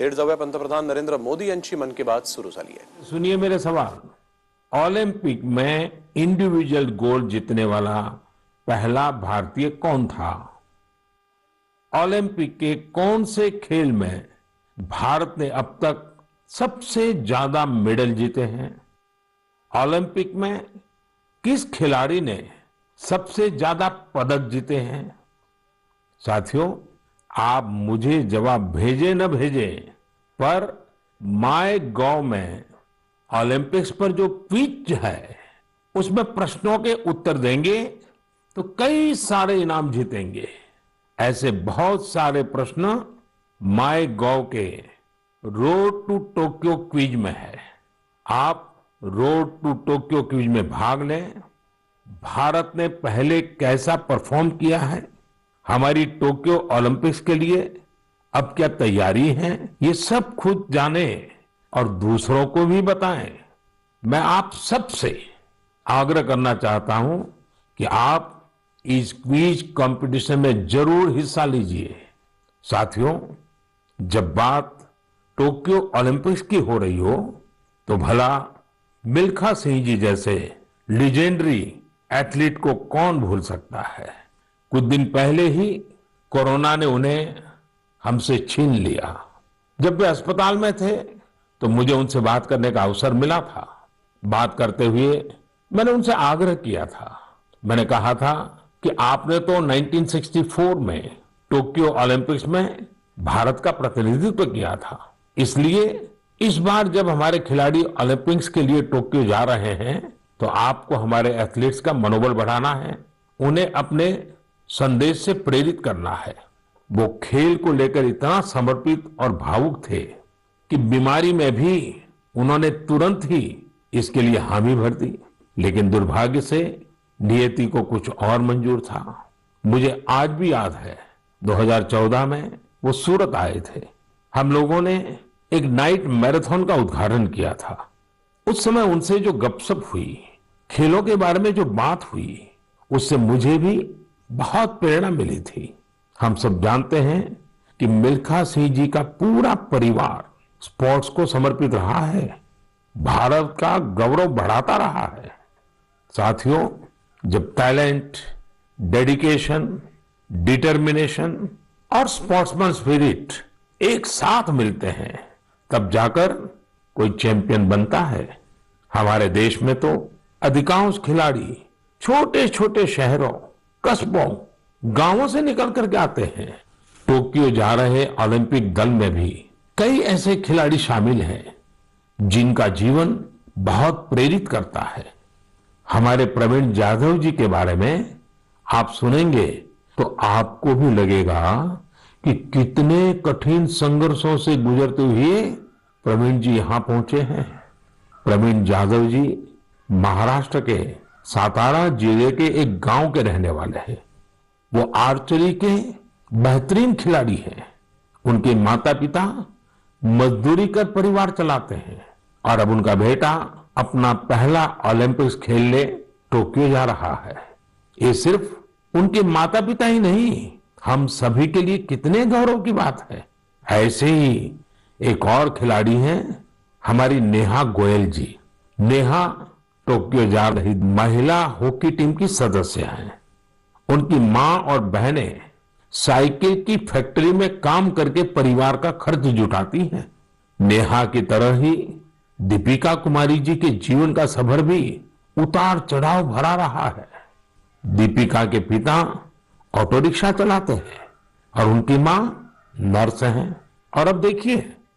थेट जाऊया पंतप्रधान नरेंद्र मोदी यांची मन की बात सुरू झाली आहे. सुनिए मेरे सवाल. ओलंपिक में इंडिविजुअल गोल्ड जीतने वाला पहला भारतीय कौन था? ओलंपिक के कौन से खेल में भारत ने अब तक सबसे ज्यादा मेडल जीते हैं? ओलंपिक में किस खिलाड़ी ने सबसे ज्यादा पदक जीते हैं? साथियों, आप मुझे जवाब भेजे न भेजे, पर माय गॉव में ओलंपिक्स पर जो क्विज है उसमें प्रश्नों के उत्तर देंगे तो कई सारे इनाम जीतेंगे. ऐसे बहुत सारे प्रश्न माय गॉव के रोड टू टोक्यो क्विज में है. आप रोड टू टोक्यो क्विज में भाग लें. भारत ने पहले कैसा परफॉर्म किया है, हमारी टोक्यो ओलंपिक्स के लिए अब क्या तैयारी है, ये सब खुद जाने और दूसरों को भी बताएं. मैं आप सबसे आग्रह करना चाहता हूं कि आप इस क्विज कंपटीशन में जरूर हिस्सा लीजिए. साथियों, जब बात टोक्यो ओलंपिक्स की हो रही हो तो भला मिल्खा सिंह जी जैसे लीजेंडरी एथलीट को कौन भूल सकता है. कुछ दिन पहले ही कोरोना ने उन्हें हमसे छीन लिया. जब वे अस्पताल में थे तो मुझे उनसे बात करने का अवसर मिला था. बात करते हुए मैंने उनसे आग्रह किया था. मैंने कहा था कि आपने तो 1964 में टोक्यो ओलंपिक्स में भारत का प्रतिनिधित्व किया था, इसलिए इस बार जब हमारे खिलाड़ी ओलंपिक्स के लिए टोक्यो जा रहे हैं तो आपको हमारे एथलीट्स का मनोबल बढ़ाना है, उन्हें अपने संदेश से प्रेरित करना है. वो खेल को लेकर इतना समर्पित और भावुक थे कि बीमारी में भी उन्होंने तुरंत ही इसके लिए हामी भर दी. लेकिन दुर्भाग्य से नियति को कुछ और मंजूर था. मुझे आज भी याद है 2014 में वो सूरत आए थे. हम लोगों ने एक नाइट मैराथन का उद्घाटन किया था. उस समय उनसे जो गपशप हुई, खेलों के बारे में जो बात हुई, उससे मुझे भी बहुत प्रेरणा मिली थी. हम सब जानते हैं कि मिल्खा सिंह जी का पूरा परिवार स्पोर्ट्स को समर्पित रहा है, भारत का गौरव बढ़ाता रहा है. साथियों, जब टैलेंट, डेडिकेशन, डिटर्मिनेशन और स्पोर्ट्समैन स्पिरिट एक साथ मिलते हैं तब जाकर कोई चैंपियन बनता है. हमारे देश में तो अधिकांश खिलाड़ी छोटे छोटे शहरों, कस्बों, गांवों से निकल करके आते हैं. टोक्यो जा रहे ओलंपिक दल में भी कई ऐसे खिलाड़ी शामिल हैं जिनका जीवन बहुत प्रेरित करता है. हमारे प्रवीण जाधव जी के बारे में आप सुनेंगे तो आपको भी लगेगा कि कितने कठिन संघर्षों से गुजरते हुए प्रवीण जी यहां पहुंचे हैं. प्रवीण जाधव जी महाराष्ट्र के सातारा जिले के एक गांव के रहने वाले हैं. वो आर्चरी के बेहतरीन खिलाड़ी हैं. उनके माता पिता मजदूरी कर परिवार चलाते हैं और अब उनका बेटा अपना पहला ओलंपिक्स खेलने टोक्यो जा रहा है. ये सिर्फ उनके माता पिता ही नहीं, हम सभी के लिए कितने गौरव की बात है. ऐसे ही एक और खिलाड़ी हैं हमारी नेहा गोयल जी. नेहा टोक्यो जा रही महिला हॉकी टीम की सदस्य हैं. उनकी मां और बहनें साइकिल की फैक्ट्री में काम करके परिवार का खर्च जुटाती हैं. नेहा की तरह ही दीपिका कुमारी जी के जीवन का सफर भी उतार चढ़ाव भरा रहा है. दीपिका के पिता ऑटो रिक्शा चलाते हैं और उनकी मां नर्स हैं. और अब देखिए,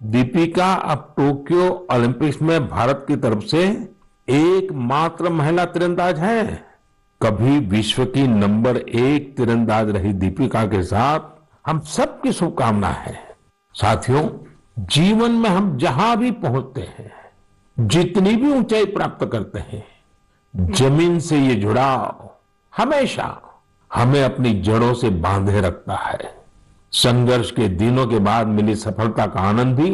दीपिका अब टोक्यो ओलंपिक्स में भारत की तरफ से एकमात्र महिला तीरंदाज है. कभी विश्व की नंबर 1 तीरंदाज रही दीपिका के साथ हम सबकी शुभकामना है. साथियों, जीवन में हम जहां भी पहुंचते हैं, जितनी भी ऊंचाई प्राप्त करते हैं, जमीन से ये जुड़ाव हमेशा हमें अपनी जड़ों से बांधे रखता है. संघर्ष के दिनों के बाद मिली सफलता का आनंद भी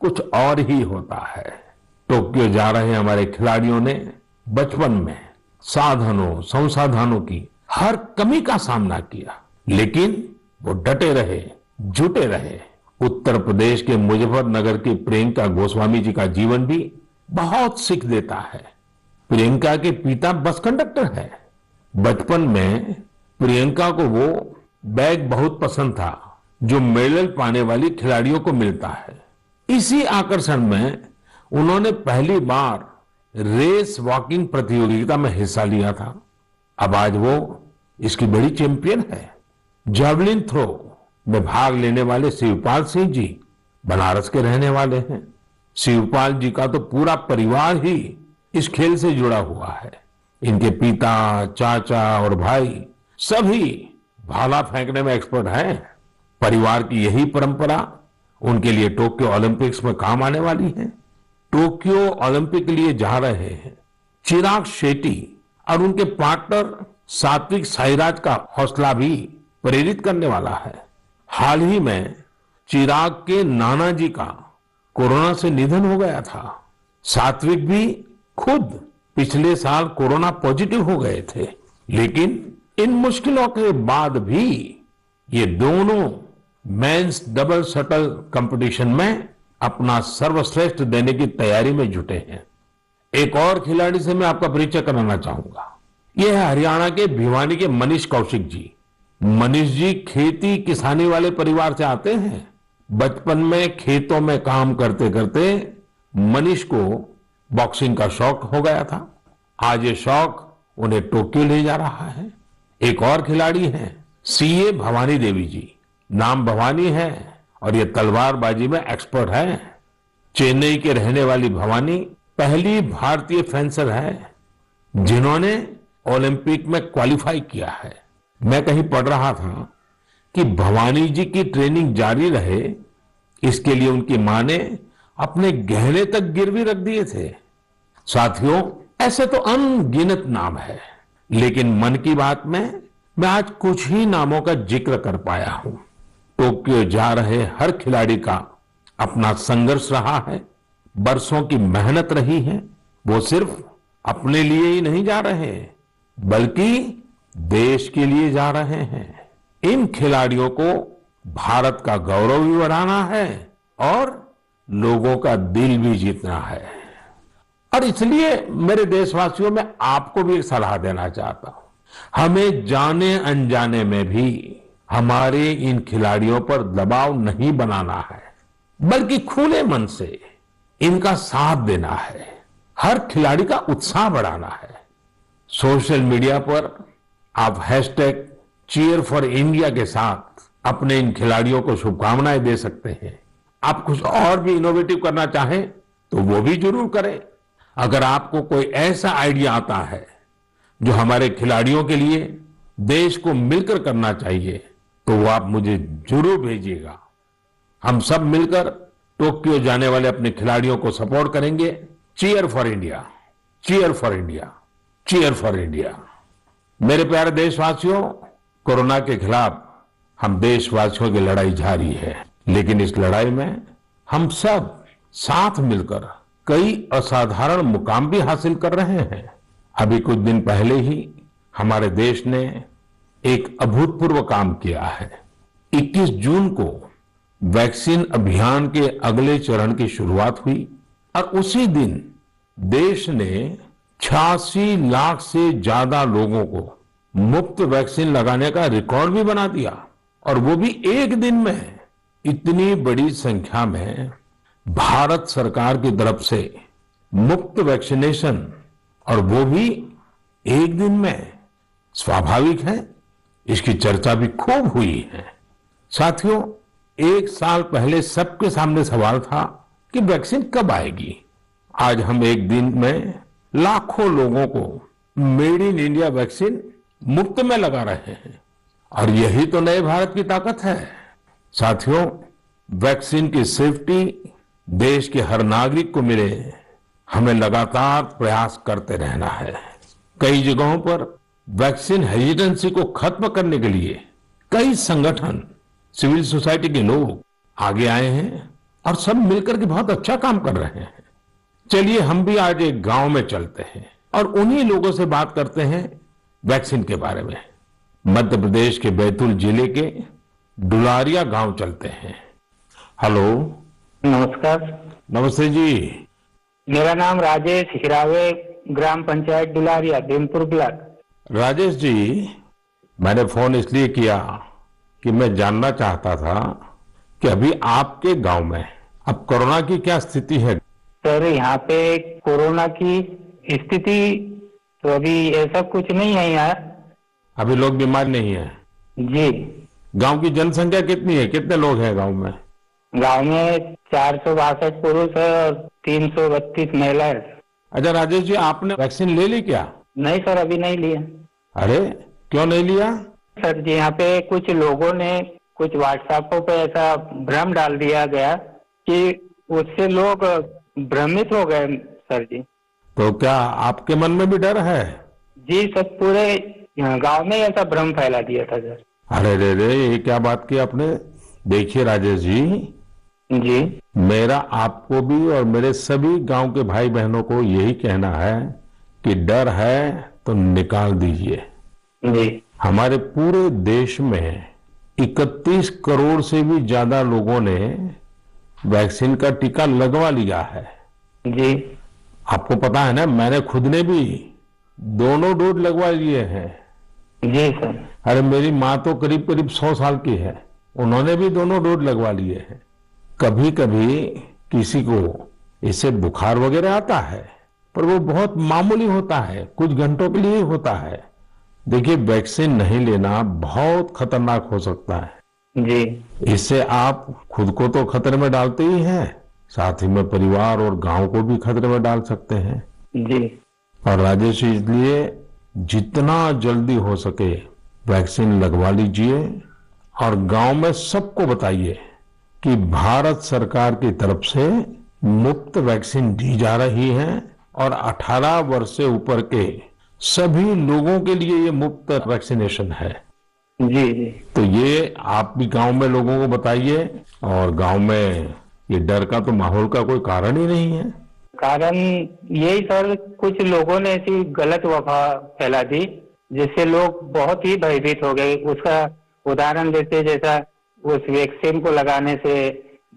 कुछ और ही होता है. टोक्यो जा रहे हमारे खिलाड़ियों ने बचपन में साधनों, संसाधनों की हर कमी का सामना किया, लेकिन वो डटे रहे, जुटे रहे उत्तर प्रदेश के मुजफ्फरनगर की प्रियंका गोस्वामी जी का जीवन भी बहुत सीख देता है। प्रियंका के पिता बस कंडक्टर है। बचपन में प्रियंका को वो बैग बहुत पसंद था जो मेडल पाने वाली खिलाड़ियों को मिलता है। इसी आकर्षण में उन्होंने पहली बार रेस वॉकिंग प्रतियोगिता में हिस्सा लिया था। अब आज वो इसकी बड़ी चैंपियन है। जैवलिन थ्रो में भाग लेने वाले शिवपाल सिंह जी बनारस के रहने वाले हैं। शिवपाल जी का तो पूरा परिवार ही इस खेल से जुड़ा हुआ है। इनके पिता, चाचा और भाई सभी भाला फेंकने में एक्सपर्ट हैं। परिवार की यही परंपरा उनके लिए टोक्यो ओलंपिक्स में काम आने वाली है। टोक्यो ओलंपिक के लिए जा रहे हैं चिराग शेट्टी और उनके पार्टनर सात्विक साईराज का हौसला भी प्रेरित करने वाला है। हाल ही में चिराग के नाना जी का कोरोना से निधन हो गया था। सात्विक भी खुद पिछले साल कोरोना पॉजिटिव हो गए थे, लेकिन इन मुश्किलों के बाद भी ये दोनों मेंस डबल शटल कंपटीशन में अपना सर्वश्रेष्ठ देने की तैयारी में जुटे हैं। एक और खिलाड़ी से मैं आपका परिचय कराना चाहूंगा। यह है हरियाणा के भिवानी के मनीष कौशिक जी। मनीष जी खेती किसानी वाले परिवार से आते हैं। बचपन में खेतों में काम करते करते मनीष को बॉक्सिंग का शौक हो गया था। आज ये शौक उन्हें टोक्यो ले जा रहा है। एक और खिलाड़ी हैं सीए भवानी देवी जी। नाम भवानी है और ये तलवारबाजी में एक्सपर्ट है। चेन्नई के रहने वाली भवानी पहली भारतीय फेंसर है जिन्होंने ओलंपिक में क्वालिफाई किया है। मैं कहीं पढ़ रहा था कि भवानी जी की ट्रेनिंग जारी रहे, इसके लिए उनकी मां ने अपने गहने तक गिरवी रख दिए थे। साथियों, ऐसे तो अनगिनत नाम है, लेकिन मन की बात में मैं आज कुछ ही नामों का जिक्र कर पाया हूं। टोक्यो जा रहे हर खिलाड़ी का अपना संघर्ष रहा है, बरसों की मेहनत रही है। वो सिर्फ अपने लिए ही नहीं जा रहे, बल्कि देश के लिए जा रहे हैं। इन खिलाड़ियों को भारत का गौरव भी बढ़ाना है और लोगों का दिल भी जीतना है। और इसलिए मेरे देशवासियों, में आपको भी एक सलाह देना चाहता हूं। हमें जाने अनजाने में भी हमारे इन खिलाड़ियों पर दबाव नहीं बनाना है, बल्कि खुले मन से इनका साथ देना है। हर खिलाड़ी का उत्साह बढ़ाना है। सोशल मीडिया पर आप हैशटैग चीयर फॉर इंडिया के साथ अपने इन खिलाड़ियों को शुभकामनाएं दे सकते हैं। आप कुछ और भी इनोवेटिव करना चाहें तो वो भी जरूर करें। अगर आपको कोई ऐसा आइडिया आता है जो हमारे खिलाड़ियों के लिए देश को मिलकर करना चाहिए, तो वो आप मुझे जरूर भेजिएगा। हम सब मिलकर टोक्यो जाने वाले अपने खिलाड़ियों को सपोर्ट करेंगे। Cheer for India, cheer for India, cheer for India. मेरे प्यारे देशवासियों, कोरोना के खिलाफ हम देशवासियों की लड़ाई जारी है, लेकिन इस लड़ाई में हम सब साथ मिलकर कई असाधारण मुकाम भी हासिल कर रहे हैं। अभी कुछ दिन पहले ही हमारे देश ने एक अभूतपूर्व काम किया है। 21 जून को वैक्सीन अभियान के अगले चरण की शुरुआत हुई और उसी दिन देश ने 86 लाख से ज्यादा लोगों को मुफ्त वैक्सीन लगाने का रिकॉर्ड भी बना दिया। और वो भी एक दिन में। इतनी बड़ी संख्या में भारत सरकार की तरफ से मुफ्त वैक्सीनेशन, और वो भी एक दिन में, स्वाभाविक है इसकी चर्चा भी खूब हुई है। साथियों, एक साल पहले सबके सामने सवाल था कि वैक्सीन कब आएगी। आज हम एक दिन में लाखों लोगों को मेड इन इंडिया वैक्सीन मुफ्त में लगा रहे हैं, और यही तो नए भारत की ताकत है। साथियों, वैक्सीन की सेफ्टी देश के हर नागरिक को मिले, हमें लगातार प्रयास करते रहना है। कई जगहों पर वैक्सीन हेजिटेंसी को खत्म करने के लिए कई संगठन, सिविल सोसाइटी के लोग आगे आए हैं और सब मिलकर के बहुत अच्छा काम कर रहे हैं। चलिए हम भी आज एक गांव में चलते हैं और उन्हीं लोगों से बात करते हैं वैक्सीन के बारे में। मध्य प्रदेश के बैतूल जिले के डुलारिया गांव चलते हैं। हेलो। नमस्कार। नमस्ते जी। मेरा नाम राजेश हिरावे, ग्राम पंचायत डुलारिया, भीमपुर ब्लॉक। राजेश जी, मैंने फोन इसलिए किया कि मैं जानना चाहता था कि अभी आपके गांव में अब कोरोना की क्या स्थिति है। सर, यहाँ पे कोरोना की स्थिति तो अभी ऐसा कुछ नहीं है यहाँ। अभी लोग बीमार नहीं है। जी। गांव की जनसंख्या कितनी है, कितने लोग हैं गांव में? गांव में 462 पुरुष है और 332 महिलाएं। अच्छा राजेश जी, आपने वैक्सीन ले ली क्या? नहीं सर, अभी नहीं लिया। अरे क्यों नहीं लिया? सर जी, यहाँ पे कुछ लोगों ने कुछ व्हाट्सएपों पे ऐसा भ्रम डाल दिया गया कि उससे लोग भ्रमित हो गए सर जी। तो क्या आपके मन में भी डर है? जी सर, पूरे गांव में ऐसा भ्रम फैला दिया था सर। अरे रे रे, ये क्या बात की आपने। देखिए राजेश जी, जी मेरा आपको भी और मेरे सभी गांव के भाई बहनों को यही कहना है कि डर है तो निकाल दीजिए। जी हमारे पूरे देश में 31 करोड़ से भी ज्यादा लोगों ने वैक्सीन का टीका लगवा लिया है। जी आपको पता है ना, मैंने खुद ने भी दोनों डोज लगवा लिए हैं। जी सर। अरे मेरी माँ तो करीब करीब 100 साल की है, उन्होंने भी दोनों डोज लगवा लिए हैं। कभी कभी किसी को इससे बुखार वगैरह आता है, पर वो बहुत मामूली होता है, कुछ घंटों के लिए ही होता है। देखिए, वैक्सीन नहीं लेना बहुत खतरनाक हो सकता है। जी इससे आप खुद को तो खतरे में डालते ही हैं, साथ ही में परिवार और गांव को भी खतरे में डाल सकते हैं। जी और राजेश, इसलिए जितना जल्दी हो सके वैक्सीन लगवा लीजिए और गांव में सबको बताइए कि भारत सरकार की तरफ से मुफ्त वैक्सीन दी जा रही है और 18 वर्ष से ऊपर के सभी लोगों के लिए ये मुफ्त वैक्सीनेशन है। जी जी तो ये आप भी गांव में लोगों को बताइए, और गांव में ये डर का तो माहौल का कोई कारण ही नहीं है। कारण यही सर, कुछ लोगों ने ऐसी गलत अफवाह फैला दी जिससे लोग बहुत ही भयभीत हो गए। उसका उदाहरण देते, जैसा उस वैक्सीन को लगाने से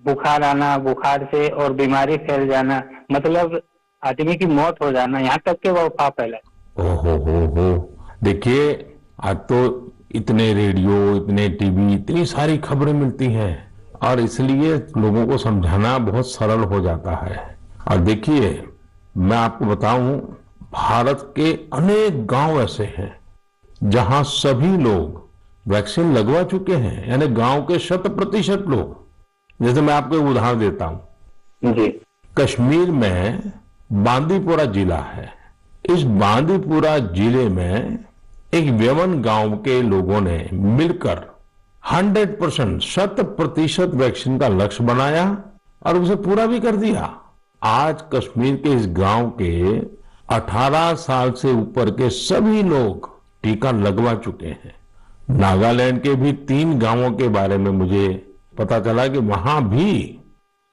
बुखार आना, बुखार से और बीमारी फैल जाना, मतलब आदमी की मौत हो जाना, यहाँ तक के वो अफवाह फैला। हो। देखिए, आज तो इतने रेडियो, इतने टीवी, इतनी सारी खबरें मिलती हैं और इसलिए लोगों को समझाना बहुत सरल हो जाता है। और देखिए, मैं आपको बताऊं, भारत के अनेक गांव ऐसे हैं जहां सभी लोग वैक्सीन लगवा चुके हैं, यानी गांव के 100% लोग। जैसे मैं आपको एक उदाहरण देता हूं। जी कश्मीर में बांदीपुरा जिला है। इस बांदीपुरा जिले में एक व्यवन गांव के लोगों ने मिलकर 100%, 100% वैक्सीन का लक्ष्य बनाया और उसे पूरा भी कर दिया। आज कश्मीर के इस गांव के 18 साल से ऊपर के सभी लोग टीका लगवा चुके हैं। नागालैंड के भी 3 गांवों के बारे में मुझे पता चला कि वहां भी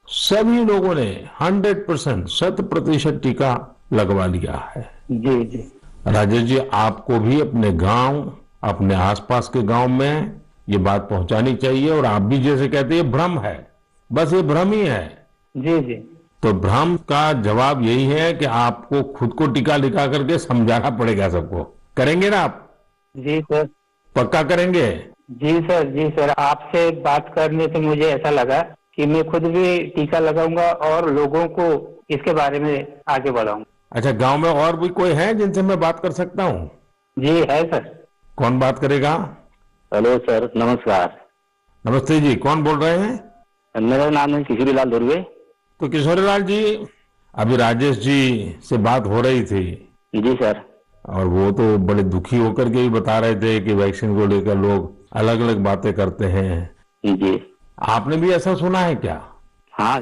सभी लोगों ने 100%, 100% टीका लगवा लिया है। जी जी राजेश जी, आपको भी अपने गांव, अपने आसपास के गांव में ये बात पहुंचानी चाहिए। और आप भी जैसे कहते हैं, ये भ्रम है, बस ये भ्रम ही है। जी जी तो भ्रम का जवाब यही है कि आपको खुद को टीका लिखा करके समझाना पड़ेगा सबको। करेंगे ना आप? जी सर। पक्का करेंगे? जी सर, जी सर। आपसे बात करने से मुझे ऐसा लगा कि मैं खुद भी टीका लगाऊंगा और लोगों को इसके बारे में आगे बढ़ाऊंगा। अच्छा, गांव में और भी कोई है जिनसे मैं बात कर सकता हूँ? जी है सर। कौन बात करेगा? हेलो सर, नमस्कार। नमस्ते जी, कौन बोल रहे हैं? मेरा नाम है किशोरीलाल दुर्वे। तो किशोरीलाल जी, अभी राजेश जी से बात हो रही थी जी सर। और वो तो बड़े दुखी होकर के भी बता रहे थे कि वैक्सीन को लेकर लोग अलग अलग बातें करते हैं। जी। आपने भी ऐसा सुना है क्या? हाँ